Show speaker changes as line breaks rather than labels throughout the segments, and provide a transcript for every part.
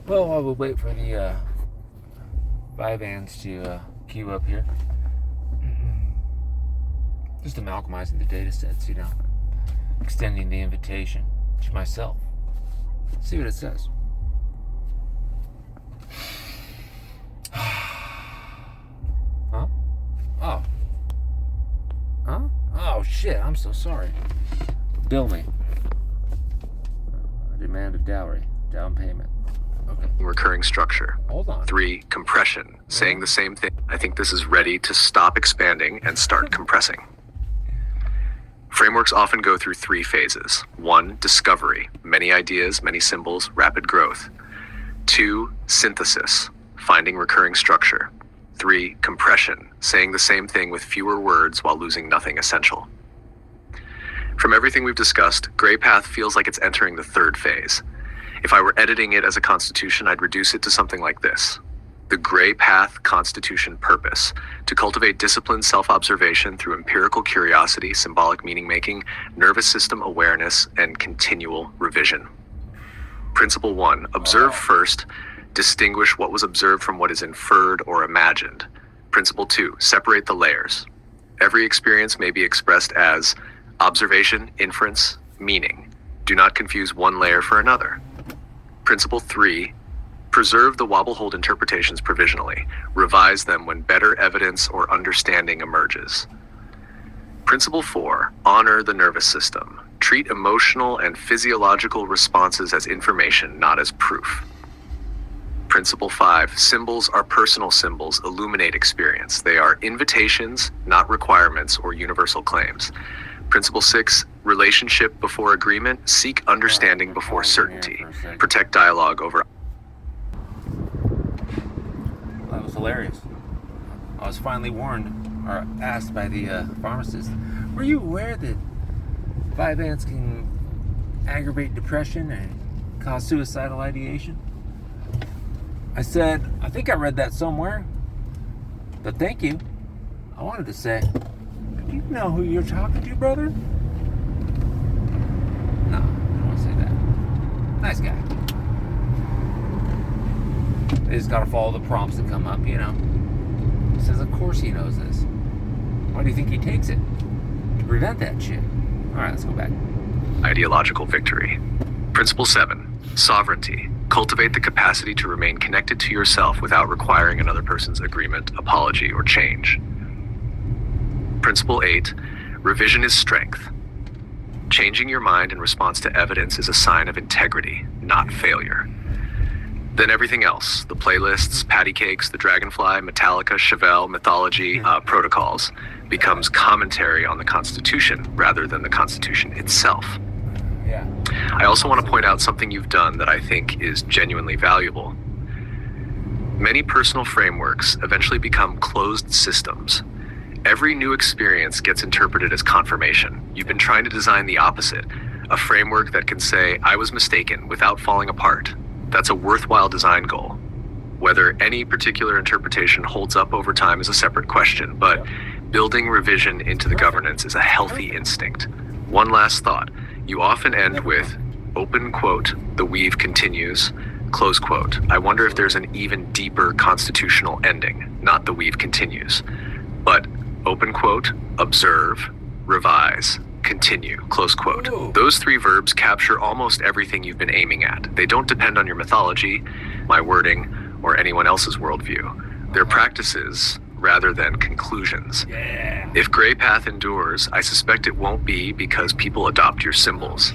Well, while we wait for the Vivans to queue up here, just amalgamizing the data sets, extending the invitation to myself. See what it says. Huh? Oh. Huh? Oh, shit, I'm so sorry. Bill me. I demand a dowry, down payment. Okay.
Recurring structure.
Hold on.
3, compression, saying the same thing. I think this is ready to stop expanding and start compressing. Frameworks often go through 3 phases. 1, discovery, many ideas, many symbols, rapid growth. 2, synthesis, finding recurring structure. 3, compression, saying the same thing with fewer words while losing nothing essential. From everything we've discussed, GrayPath feels like it's entering the 3rd phase. If I were editing it as a constitution, I'd reduce it to something like this. The GrayPath Constitution purpose: to cultivate disciplined self-observation through empirical curiosity, symbolic meaning-making, nervous system awareness, and continual revision. Principle 1, observe first, distinguish what was observed from what is inferred or imagined. Principle 2, separate the layers. Every experience may be expressed as observation, inference, meaning. Do not confuse one layer for another. Principle 3, preserve the wobblehold interpretations provisionally. Revise them when better evidence or understanding emerges. Principle 4, honor the nervous system. Treat emotional and physiological responses as information, not as proof. Principle 5, symbols are personal symbols, illuminate experience. They are invitations, not requirements or universal claims. Principle 6, relationship before agreement, seek understanding before certainty. Protect dialogue over...
That was hilarious. I was finally warned, or asked by the pharmacist, were you aware that Vivans can aggravate depression and cause suicidal ideation? I said, I think I read that somewhere, but thank you. I wanted to say, do you know who you're talking to, brother? No, I don't want to say that. Nice guy. They just gotta follow the prompts that come up, He says, of course he knows this. Why do you think he takes it? To prevent that shit. Alright, let's go back.
Ideological victory. Principle 7, sovereignty. Cultivate the capacity to remain connected to yourself without requiring another person's agreement, apology, or change. Principle 8, revision is strength. Changing your mind in response to evidence is a sign of integrity, not failure. Then everything else, the playlists, patty cakes, the Dragonfly, Metallica, Chevelle, mythology, protocols, becomes commentary on the Constitution rather than the Constitution itself.
Yeah.
I also want to point out something you've done that I think is genuinely valuable. Many personal frameworks eventually become closed systems. Every new experience gets interpreted as confirmation. You've been trying to design the opposite, a framework that can say, I was mistaken, without falling apart. That's a worthwhile design goal. Whether any particular interpretation holds up over time is a separate question, but building revision into the governance is a healthy instinct. One last thought. You often end with, open quote, the weave continues, close quote. I wonder if there's an even deeper constitutional ending, not the weave continues, but open quote, observe, revise, continue, close quote.
Ooh.
Those 3 verbs capture almost everything you've been aiming at. They don't depend on your mythology, my wording, or anyone else's worldview. They're practices rather than conclusions.
Yeah.
If GrayPath endures, I suspect it won't be because people adopt your symbols.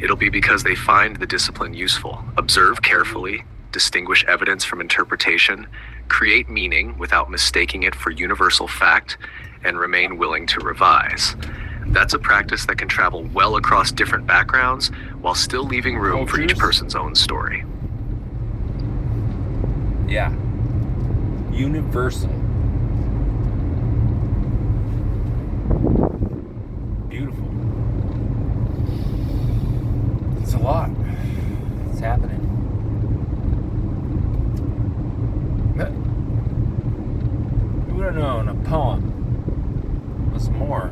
It'll be because they find the discipline useful. Observe carefully, distinguish evidence from interpretation, create meaning without mistaking it for universal fact, and remain willing to revise. That's a practice that can travel well across different backgrounds while still leaving room for each person's own story.
Yeah. Universal. Beautiful. It's a lot. It's happening. Who would have known a poem was more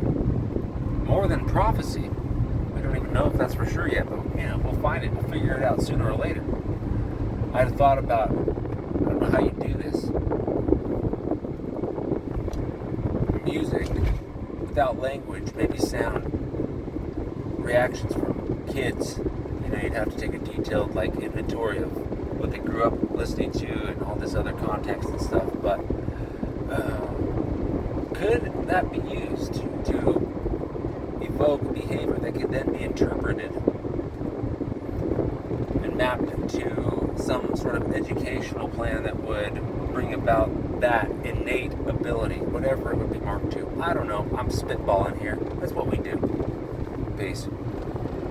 than prophecy? We don't even know if that's for sure yet, but we'll find it. We'll figure it out sooner or later. I'd thought about, I don't know how you do this. Music without language, maybe sound, reactions from kids. You know, you'd have to take a detailed like inventory of what they grew up listening to and all this other context and stuff. But could that be used to evoke behavior that could then be interpreted and mapped into some sort of educational plan that would bring about that innate ability, whatever it would be marked to? I don't know. I'm spitballing here. That's what we do. Peace.